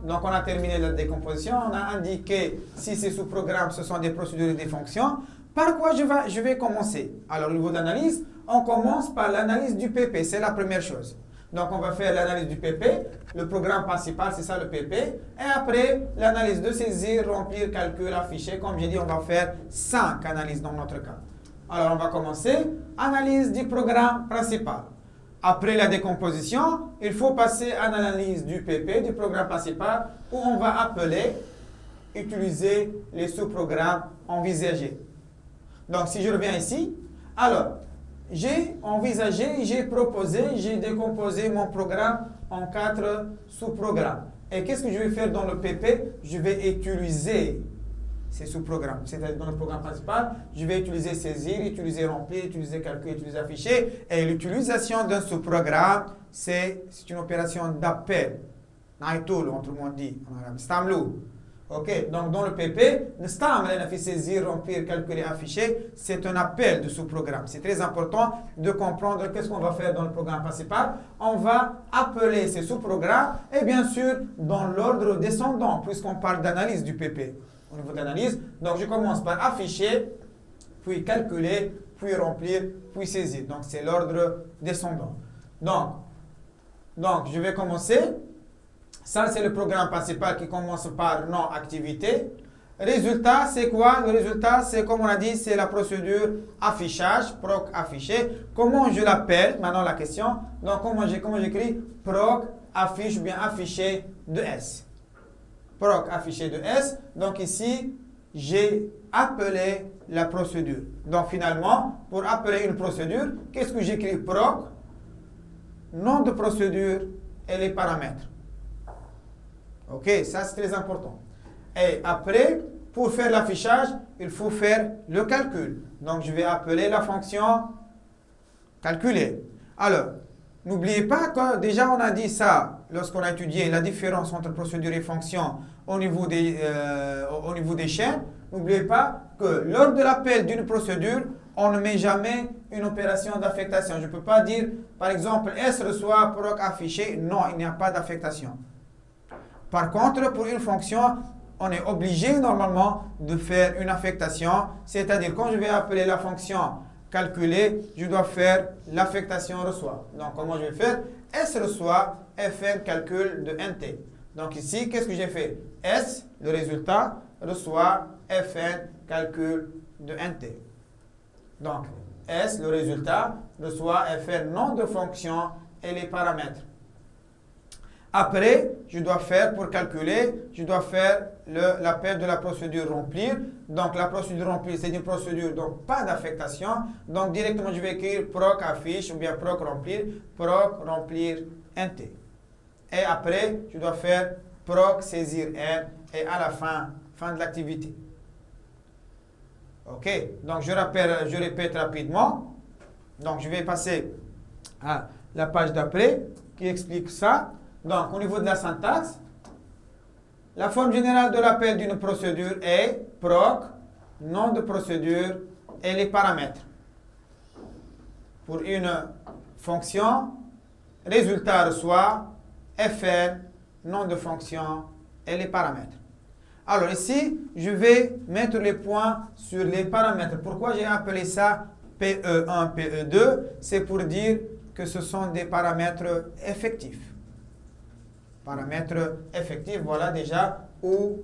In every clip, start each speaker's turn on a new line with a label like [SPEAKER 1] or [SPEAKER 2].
[SPEAKER 1] Donc, on a terminé la décomposition. On a indiqué si ces sous-programmes, ce sont des procédures et des fonctions. Par quoi je vais commencer? Alors, au niveau de l'analyse, on commence par l'analyse du PP. C'est la première chose. Donc, on va faire l'analyse du PP. Le programme principal, c'est ça le PP. Et après, l'analyse de saisir, remplir, calcul, afficher. Comme j'ai dit, on va faire 5 analyses dans notre cas. Alors, on va commencer. Analyse du programme principal. Après la décomposition, il faut passer à l'analyse du PP, du programme principal, où on va appeler, utiliser les sous-programmes envisagés. Donc, si je reviens ici, alors, j'ai envisagé, j'ai proposé, j'ai décomposé mon programme en 4 sous-programmes. Et qu'est-ce que je vais faire dans le PP? Je vais utiliser ces sous-programmes. C'est-à-dire dans le programme principal, je vais utiliser saisir, utiliser remplir, utiliser calculer, utiliser afficher. Et l'utilisation d'un sous-programme, c'est une opération d'appel. Naïtoul, autrement dit. Stamlou. Ok, donc dans le PP, saisir, remplir, calculer, afficher, c'est un appel de sous-programme. C'est très important de comprendre qu'est-ce qu'on va faire dans le programme principal. On va appeler ces sous-programmes et bien sûr dans l'ordre descendant, puisqu'on parle d'analyse du PP. Au niveau d'analyse, donc je commence par afficher, puis calculer, puis remplir, puis saisir. Donc c'est l'ordre descendant. Donc je vais commencer. Ça, c'est le programme principal qui commence par non-activité. Résultat, c'est quoi? Le résultat, c'est comme on a dit, c'est la procédure affichage, proc affiché. Comment je l'appelle? Maintenant, la question. Donc, comment j'écris? Proc affiche ou bien affiché de S. Proc affiché de S. Donc, ici, j'ai appelé la procédure. Donc, finalement, pour appeler une procédure, qu'est-ce que j'écris? Proc, nom de procédure et les paramètres. Ok, ça c'est très important. Et après, pour faire l'affichage, il faut faire le calcul. Donc, je vais appeler la fonction calculer. Alors, n'oubliez pas que déjà on a dit ça lorsqu'on a étudié la différence entre procédure et fonction au niveau des chaînes. N'oubliez pas que lors de l'appel d'une procédure, on ne met jamais une opération d'affectation. Je ne peux pas dire, par exemple, S reçoit proc affiché. Non, il n'y a pas d'affectation. Par contre, pour une fonction, on est obligé normalement de faire une affectation. C'est-à-dire, quand je vais appeler la fonction calculer, je dois faire l'affectation reçoit. Donc, comment je vais faire? S reçoit fn calcul de nt. Donc ici, qu'est-ce que j'ai fait? S, le résultat, reçoit fn calcul de nt. Donc, S, le résultat, reçoit fn nom de fonction et les paramètres. Après, je dois faire, pour calculer, je dois faire l'appel de la procédure remplir. Donc, la procédure remplir, c'est une procédure, donc pas d'affectation. Donc, directement, je vais écrire proc affiche ou bien proc remplir nt. Et après, je dois faire proc saisir n et à la fin de l'activité. OK, donc je répète rapidement. Donc, je vais passer à la page d'après qui explique ça. Donc, au niveau de la syntaxe, la forme générale de l'appel d'une procédure est proc, nom de procédure et les paramètres. Pour une fonction, résultat reçoit, fn, nom de fonction et les paramètres. Alors ici, je vais mettre les points sur les paramètres. Pourquoi j'ai appelé ça PE1, PE2? C'est pour dire que ce sont des paramètres effectifs. Paramètres effectifs, voilà déjà où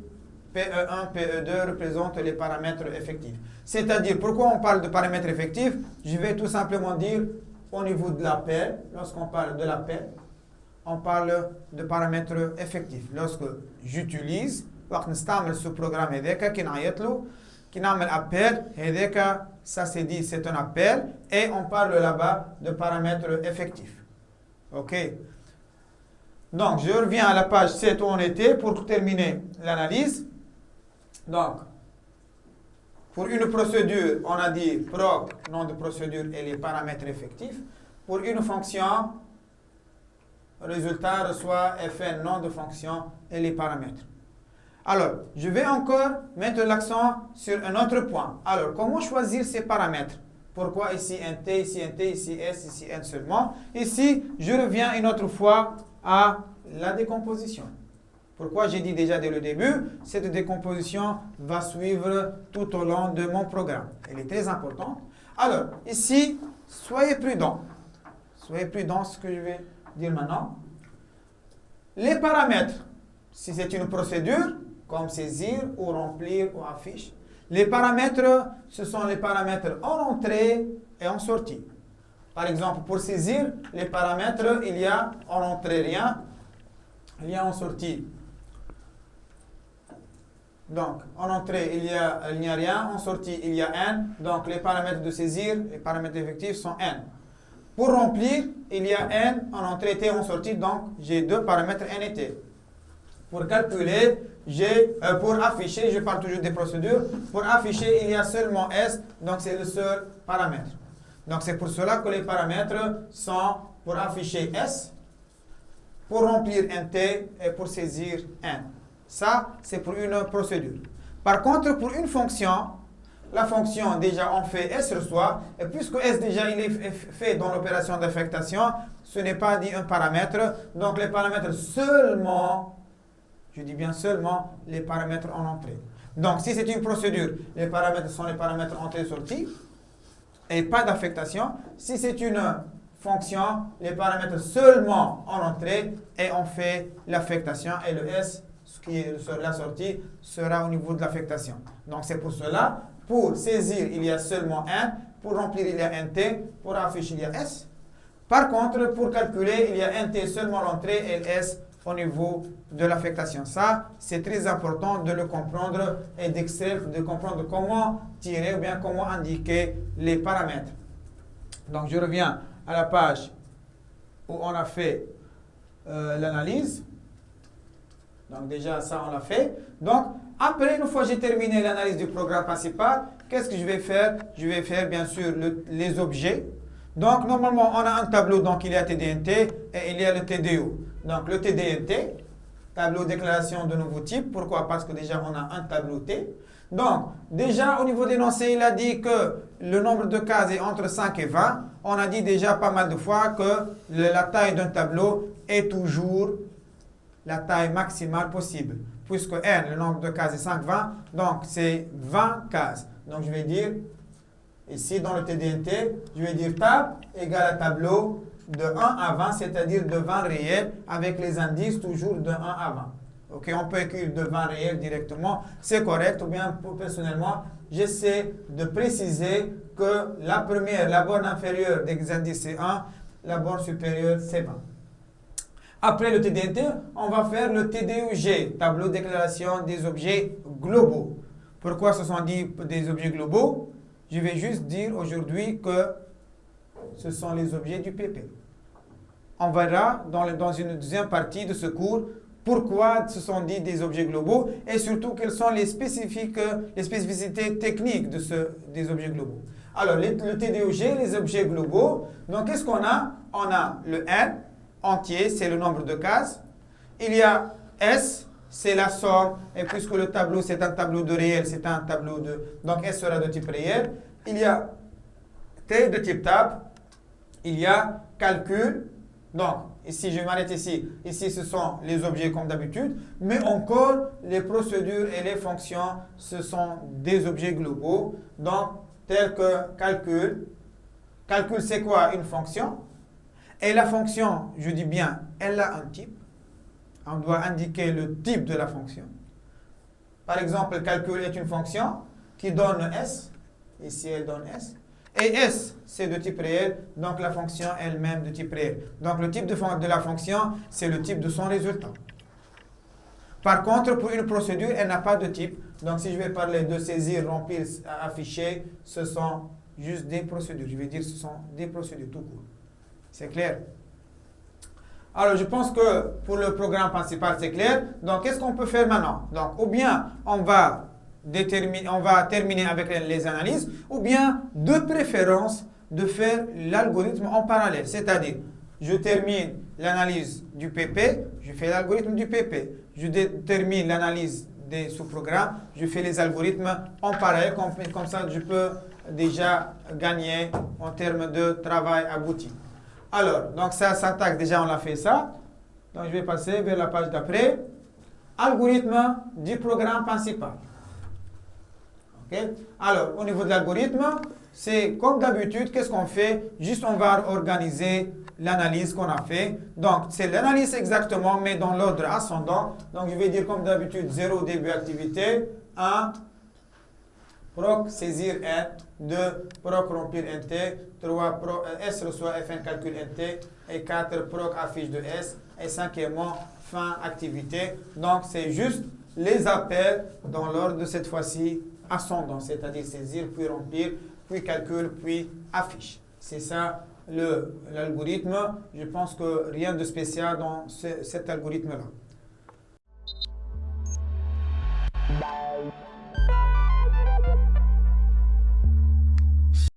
[SPEAKER 1] PE1, PE2 représentent les paramètres effectifs. C'est-à-dire, pourquoi on parle de paramètres effectifs? Je vais tout simplement dire au niveau de l'appel, lorsqu'on parle de l'appel, on parle de paramètres effectifs. Lorsque j'utilise, ce programme qui n'amène appel, ça c'est dit, c'est un appel, et on parle là-bas de paramètres effectifs. OK? Donc, je reviens à la page 7 où on était pour terminer l'analyse. Donc, pour une procédure, on a dit proc, nom de procédure et les paramètres effectifs. Pour une fonction, résultat reçoit fn, nom de fonction et les paramètres. Alors, je vais encore mettre l'accent sur un autre point. Alors, comment choisir ces paramètres? Pourquoi ici un t, ici un t, ici s, ici n seulement? Ici, je reviens une autre fois à la décomposition. Pourquoi j'ai dit déjà dès le début, cette décomposition va suivre tout au long de mon programme. Elle est très importante. Alors, ici, soyez prudents. Soyez prudents ce que je vais dire maintenant. Les paramètres, si c'est une procédure, comme saisir ou remplir ou affiche, les paramètres, ce sont les paramètres en entrée et en sortie. Par exemple, pour saisir, les paramètres, il y a en entrée rien, il y a en sortie. Donc, en entrée, il n'y a rien, en sortie, il y a n. Donc, les paramètres de saisir, les paramètres effectifs sont n. Pour remplir, il y a n en entrée t, en sortie, donc j'ai deux paramètres n et t. Pour calculer, pour afficher, je parle toujours des procédures, pour afficher, il y a seulement s, donc c'est le seul paramètre. Donc c'est pour cela que les paramètres sont pour afficher s, pour remplir nt et pour saisir n. Ça, c'est pour une procédure. Par contre, pour une fonction, la fonction, déjà, on fait S reçoit. Et puisque S, déjà, il est fait dans l'opération d'affectation, ce n'est pas dit un paramètre. Donc, les paramètres seulement, je dis bien seulement, les paramètres en entrée. Donc, si c'est une procédure, les paramètres sont les paramètres entrée-sortie et pas d'affectation. Si c'est une fonction, les paramètres seulement en entrée et on fait l'affectation et le S, ce qui est la sortie, sera au niveau de l'affectation. Donc, c'est pour cela. Pour saisir, il y a seulement n. Pour remplir, il y a nt. Pour afficher, il y a s. Par contre, pour calculer, il y a nt seulement l'entrée et s au niveau de l'affectation. Ça, c'est très important de le comprendre et d'extraire, de comprendre comment tirer ou bien comment indiquer les paramètres. Donc, je reviens à la page où on a fait l'analyse. Donc, déjà, ça, on l'a fait. Donc, après, une fois que j'ai terminé l'analyse du programme principal, qu'est-ce que je vais faire? Je vais faire, bien sûr, les objets. Donc, normalement, on a un tableau, donc il y a TDNT et il y a le TDO. Donc, le TDNT, tableau déclaration de nouveau type. Pourquoi? Parce que déjà, on a un tableau T. Donc, déjà, au niveau d'énoncé, il a dit que le nombre de cases est entre 5 et 20. On a dit déjà pas mal de fois que la taille d'un tableau est toujours la taille maximale possible. Puisque n, le nombre de cases est 5, 20, donc c'est 20 cases. Donc, je vais dire, ici, dans le TDNT, je vais dire table égale à tableau de 1 à 20, c'est-à-dire de 20 réels, avec les indices toujours de 1 à 20. Ok, on peut écrire de 20 réels directement, c'est correct, ou bien, personnellement, j'essaie de préciser que la borne inférieure des indices, c'est 1, la borne supérieure, c'est 20. Après le TDNT, on va faire le TDOG, tableau de déclaration des objets globaux. Pourquoi ce sont dit des objets globaux? Je vais juste dire aujourd'hui que ce sont les objets du PP. On verra dans une deuxième partie de ce cours pourquoi ce sont dit des objets globaux et surtout quelles sont les spécificités techniques des objets globaux. Alors, le TDOG, les objets globaux, donc qu'est-ce qu'on a? On a le N, entier, c'est le nombre de cases. Il y a S, c'est la somme. Et puisque le tableau, c'est un tableau de réel, c'est un tableau de... Donc, S sera de type réel. Il y a T de type table. Il y a calcul. Donc, ici, je m'arrête ici. Ici, ce sont les objets comme d'habitude. Mais encore, les procédures et les fonctions, ce sont des objets globaux. Donc, tels que calcul. Calcul, c'est quoi? Une fonction. Et la fonction, je dis bien, elle a un type. On doit indiquer le type de la fonction. Par exemple, calcul est une fonction qui donne S. Ici, elle donne S. Et S, c'est de type réel, donc la fonction elle-même de type réel. Donc, le type de la fonction, c'est le type de son résultat. Par contre, pour une procédure, elle n'a pas de type. Donc, si je vais parler de saisir, remplir, afficher, ce sont juste des procédures. Je vais dire que ce sont des procédures tout court. C'est clair? Alors, je pense que pour le programme principal, c'est clair. Donc, qu'est-ce qu'on peut faire maintenant? Donc, ou bien on va terminer avec les analyses, ou bien, de préférence, de faire l'algorithme en parallèle. C'est-à-dire, je termine l'analyse du PP, je fais l'algorithme du PP. Je termine l'analyse des sous-programmes, je fais les algorithmes en parallèle. Comme ça, je peux déjà gagner en termes de travail abouti. Alors, donc ça, syntaxe, déjà on a fait ça. Donc je vais passer vers la page d'après. Algorithme du programme principal. Okay? Alors, au niveau de l'algorithme, c'est comme d'habitude, qu'est-ce qu'on fait? Juste, on va organiser l'analyse qu'on a fait. Donc, c'est l'analyse exactement, mais dans l'ordre ascendant. Donc, je vais dire comme d'habitude, 0 début activité, 1, proc saisir N, 2, proc remplir NT, 3, proc, S reçoit Fn calcul NT, et 4, proc affiche de S, et 5e, fin activité. Donc, c'est juste les appels dans l'ordre de cette fois-ci ascendant, c'est-à-dire saisir, puis remplir, puis calcul, puis affiche. C'est ça l'algorithme. Je pense que rien de spécial dans cet algorithme-là.